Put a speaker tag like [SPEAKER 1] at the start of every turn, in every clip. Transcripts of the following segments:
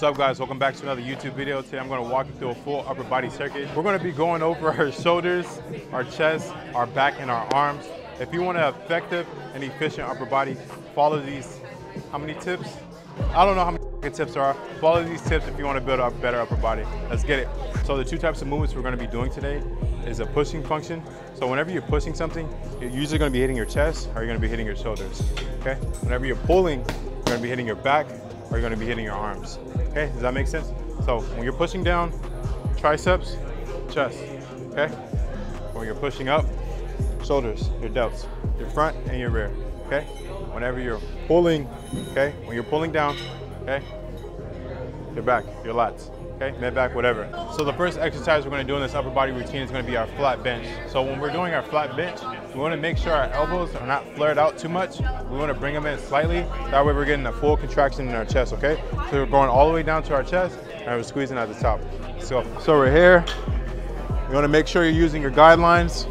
[SPEAKER 1] up guys, welcome back to another YouTube video. Today I'm going to walk you through a full upper body circuit. We're going to be going over our shoulders, our chest, our back, and our arms. If you want an effective and efficient upper body, follow these, how many tips? I don't know how many tips there are. Follow these tips if you want to build a better upper body. Let's get it. So the two types of movements we're going to be doing today is a pushing function. So whenever you're pushing something, you're usually going to be hitting your chest or you're going to be hitting your shoulders, okay? Whenever you're pulling, you're going to be hitting your back or you're going to be hitting your arms, okay? Does that make sense? So when you're pushing down, triceps, chest, okay? When you're pushing up, shoulders, your delts, your front and your rear, okay? Whenever you're pulling, okay? When you're pulling down, okay? Your back, your lats, okay? Mid back, whatever. So the first exercise we're gonna do in this upper body routine is gonna be our flat bench. So when we're doing our flat bench, we wanna make sure our elbows are not flared out too much. We wanna bring them in slightly. That way we're getting a full contraction in our chest, okay? So we're going all the way down to our chest and we're squeezing at the top. So we're here. You wanna make sure you're using your guidelines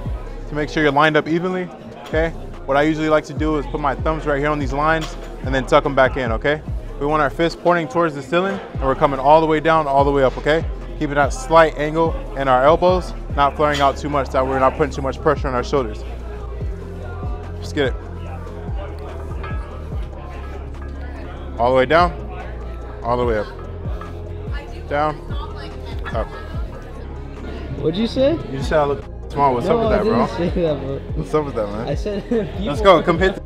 [SPEAKER 1] to make sure you're lined up evenly, okay? What I usually like to do is put my thumbs right here on these lines and then tuck them back in, okay? We want our fists pointing towards the ceiling and we're coming all the way down, all the way up, okay? Keeping that slight angle in our elbows, not flaring out too much, that we're not putting too much pressure on our shoulders. Just get it. All the way down, all the way up. Down, up.
[SPEAKER 2] What'd you say?
[SPEAKER 1] You just said I look small. What's up with that, bro?
[SPEAKER 2] I didn't say that, bro.
[SPEAKER 1] What's up with that, man?
[SPEAKER 2] I said
[SPEAKER 1] Let's go, come hit.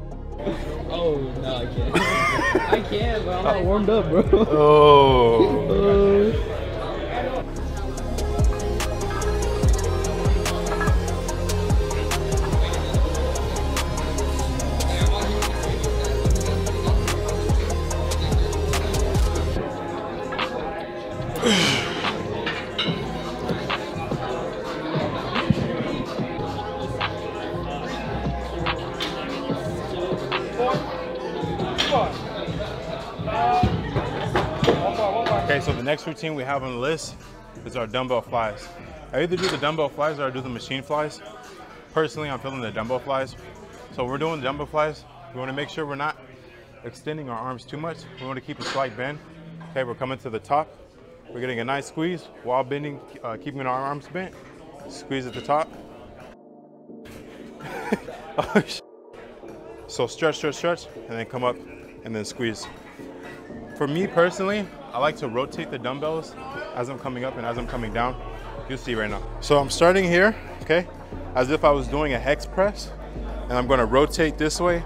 [SPEAKER 2] Oh, no, I can't. I can't, but I'm not warmed up, bro.
[SPEAKER 1] Oh. Okay, so the next routine we have on the list is our dumbbell flies. I either do the dumbbell flies or I do the machine flies. Personally, I'm feeling the dumbbell flies. So we're doing the dumbbell flies. We want to make sure we're not extending our arms too much. We want to keep a slight bend. Okay, we're coming to the top. We're getting a nice squeeze while bending, keeping our arms bent. Squeeze at the top. Oh, so stretch, stretch, stretch, and then come up and then squeeze. For me personally, I like to rotate the dumbbells as I'm coming up and as I'm coming down. You'll see right now. So I'm starting here, okay, as if I was doing a hex press, and I'm gonna rotate this way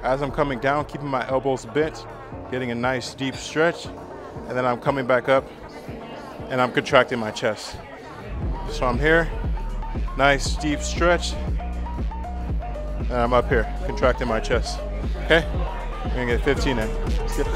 [SPEAKER 1] as I'm coming down, keeping my elbows bent, getting a nice deep stretch, and then I'm coming back up and I'm contracting my chest. So I'm here, nice deep stretch, and I'm up here, contracting my chest, okay? We're gonna get 15 in. Let's get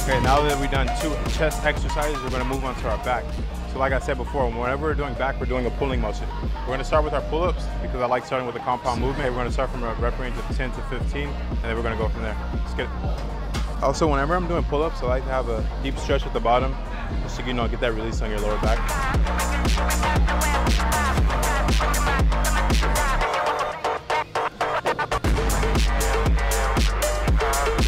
[SPEAKER 1] Okay, now that we've done 2 chest exercises, we're gonna move on to our back. So like I said before, whenever we're doing back, we're doing a pulling motion. We're gonna start with our pull-ups because I like starting with a compound movement. We're gonna start from a rep range of 10 to 15, and then we're gonna go from there. Let's get it. Also, whenever I'm doing pull-ups, I like to have a deep stretch at the bottom, just so you know, get that release on your lower back.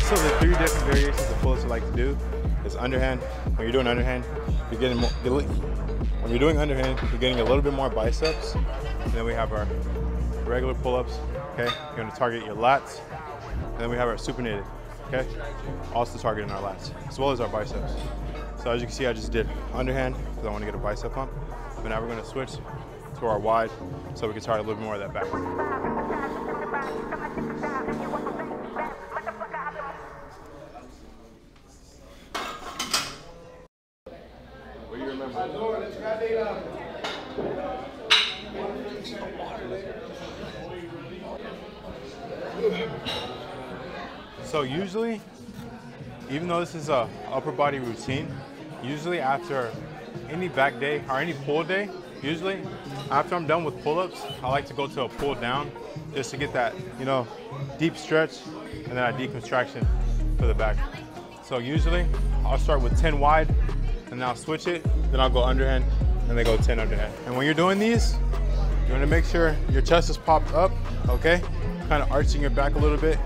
[SPEAKER 1] So the 3 different variations of pull-ups I like to do is underhand. When you're doing underhand, you're getting more, when you're doing underhand, you're getting a little bit more biceps. And then we have our regular pull-ups, okay? You're gonna target your lats. And then we have our supinated, okay? Also targeting our lats, as well as our biceps. So as you can see, I just did underhand because I want to get a bicep pump. But now we're gonna switch to our wide so we can target a little bit more of that back. you remember. So usually, even though this is a upper body routine, usually after any back day or any pull day, usually after I'm done with pull-ups, I like to go to a pull down just to get that, you know, deep stretch and then a deep contraction for the back. So usually I'll start with 10 wide and then I'll switch it, then I'll go underhand and then go 10 underhand. And when you're doing these, you want to make sure your chest is popped up, okay? Kind of arching your back a little bit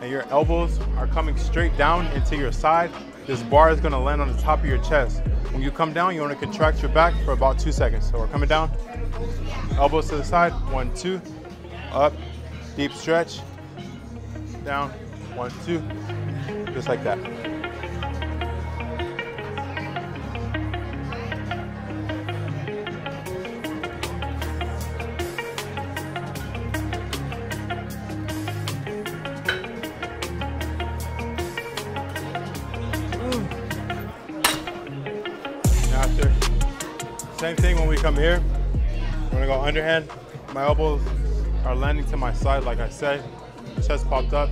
[SPEAKER 1] and your elbows are coming straight down into your side. This bar is going to land on the top of your chest. When you come down, you want to contract your back for about 2 seconds. So we're coming down, elbows to the side, 1, 2, up, deep stretch, down, 1, 2, just like that. After, same thing when we come here. I'm gonna go underhand. My elbows are landing to my side, like I said. Chest popped up,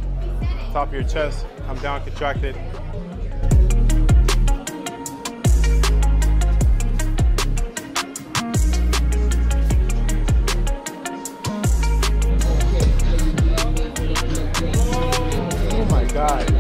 [SPEAKER 1] top of your chest, come down, contracted. Oh my God.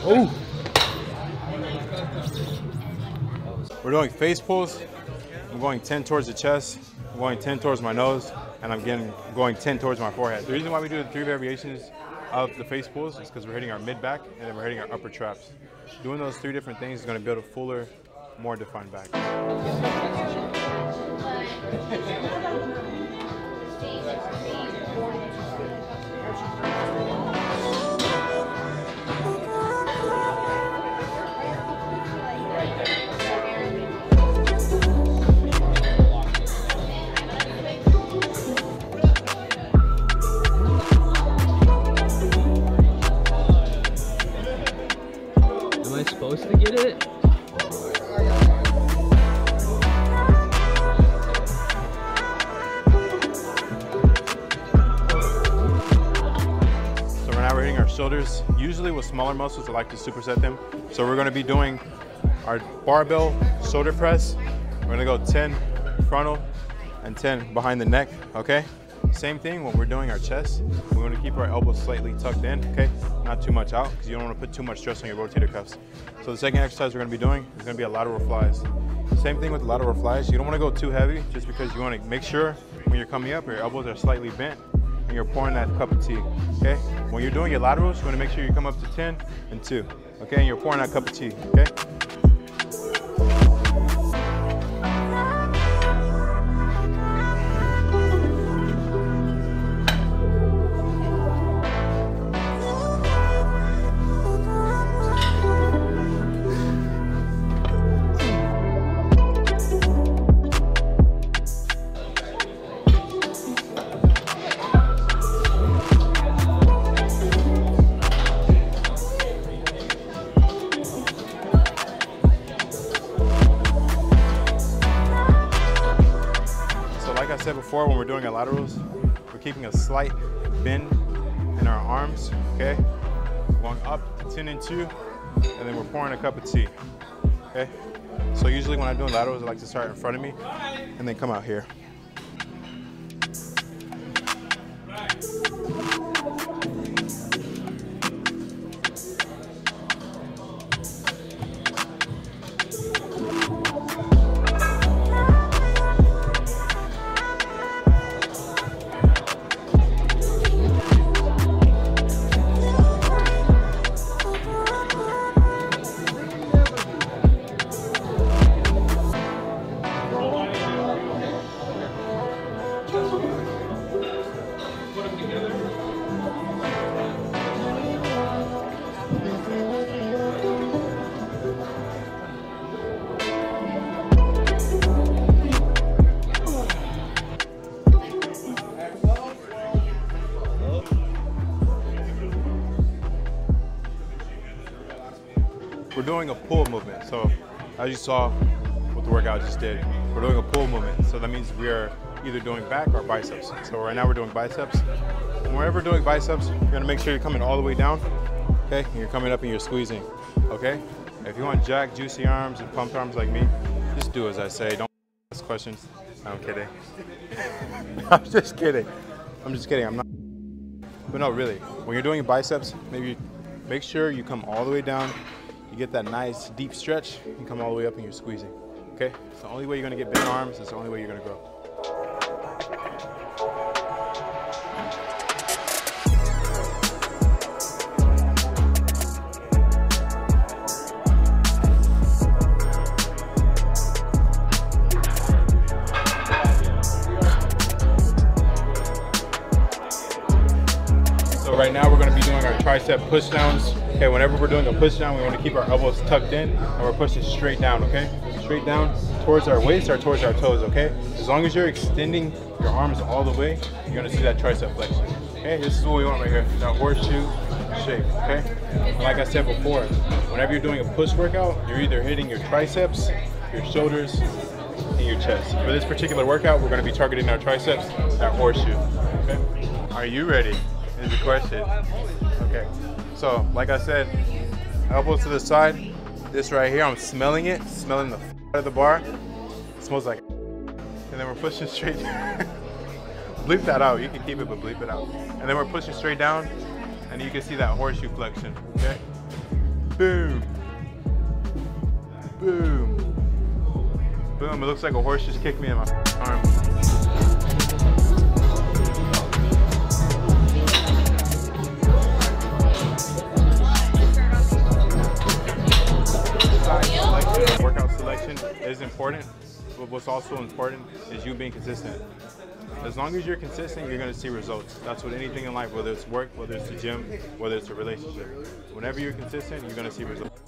[SPEAKER 1] Oh. We're doing face pulls. I'm going 10 towards the chest, I'm going 10 towards my nose, and I'm going 10 towards my forehead. The reason why we do the 3 variations of the face pulls is because we're hitting our mid back and then we're hitting our upper traps. Doing those 3 different things is going to build a fuller, more defined back.
[SPEAKER 2] Am I supposed to get it?
[SPEAKER 1] So now we're hitting our shoulders. Usually with smaller muscles, I like to superset them. So we're going to be doing our barbell shoulder press. We're going to go 10 frontal and 10 behind the neck, okay? Same thing when we're doing our chest. We're going to keep our elbows slightly tucked in, okay? Not too much out because you don't want to put too much stress on your rotator cuffs. So the second exercise we're going to be doing is going to be a lateral flies. Same thing with the lateral flies. You don't want to go too heavy just because you want to make sure when you're coming up, your elbows are slightly bent and you're pouring that cup of tea, okay? When you're doing your laterals, you want to make sure you come up to 10 and 2, okay? And you're pouring that cup of tea, okay? Like I said before, when we're doing our laterals, we're keeping a slight bend in our arms, okay? We're going up to 10 and 2, and then we're pouring a cup of tea, okay? So usually when I'm doing laterals, I like to start in front of me and then come out here. we're doing a pull movement. So as you saw what the workout just did, we're doing a pull movement. So that means we are either doing back or biceps. So right now we're doing biceps. And whenever we're doing biceps, you're gonna make sure you're coming all the way down, okay? And you're coming up and you're squeezing, okay? If you want jack, juicy arms and pumped arms like me, just do as I say. Don't ask questions. No, I'm kidding. I'm just kidding. I'm just kidding. I'm not. But no, really, when you're doing biceps, maybe make sure you come all the way down. You get that nice deep stretch. You come all the way up and you're squeezing. Okay? It's the only way you're gonna get big arms. It's the only way you're gonna grow. So right now we're gonna be doing our tricep push downs. Okay, whenever we're doing a push down, we want to keep our elbows tucked in and we're pushing straight down, okay? Straight down towards our waist or towards our toes, okay? As long as you're extending your arms all the way, you're gonna see that tricep flexion. Okay, this is what we want right here, that horseshoe shape, okay? And like I said before, whenever you're doing a push workout, you're either hitting your triceps, your shoulders, and your chest. For this particular workout, we're gonna be targeting our triceps, that horseshoe, okay? Are you ready? Is the question. Okay. So, like I said, elbows to the side. This right here, I'm smelling it, smelling the out of the bar. It smells like. And then we're pushing straight. Bleep that out. You can keep it, but bleep it out. And then we're pushing straight down, and you can see that horseshoe flexion. Okay. Boom. Boom. Boom. It looks like a horse just kicked me in my arm. Workout selection is important, but what's also important is you being consistent. As long as you're consistent, you're going to see results. That's what anything in life, whether it's work, whether it's the gym, whether it's a relationship. Whenever you're consistent, you're going to see results.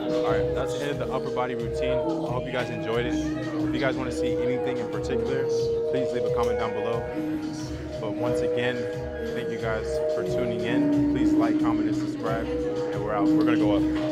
[SPEAKER 1] Alright, that's the end of the upper body routine. I hope you guys enjoyed it. If you guys want to see anything in particular, please leave a comment down below. But once again, thank you guys for tuning in. Please like, comment, and subscribe. And we're out. We're going to go up.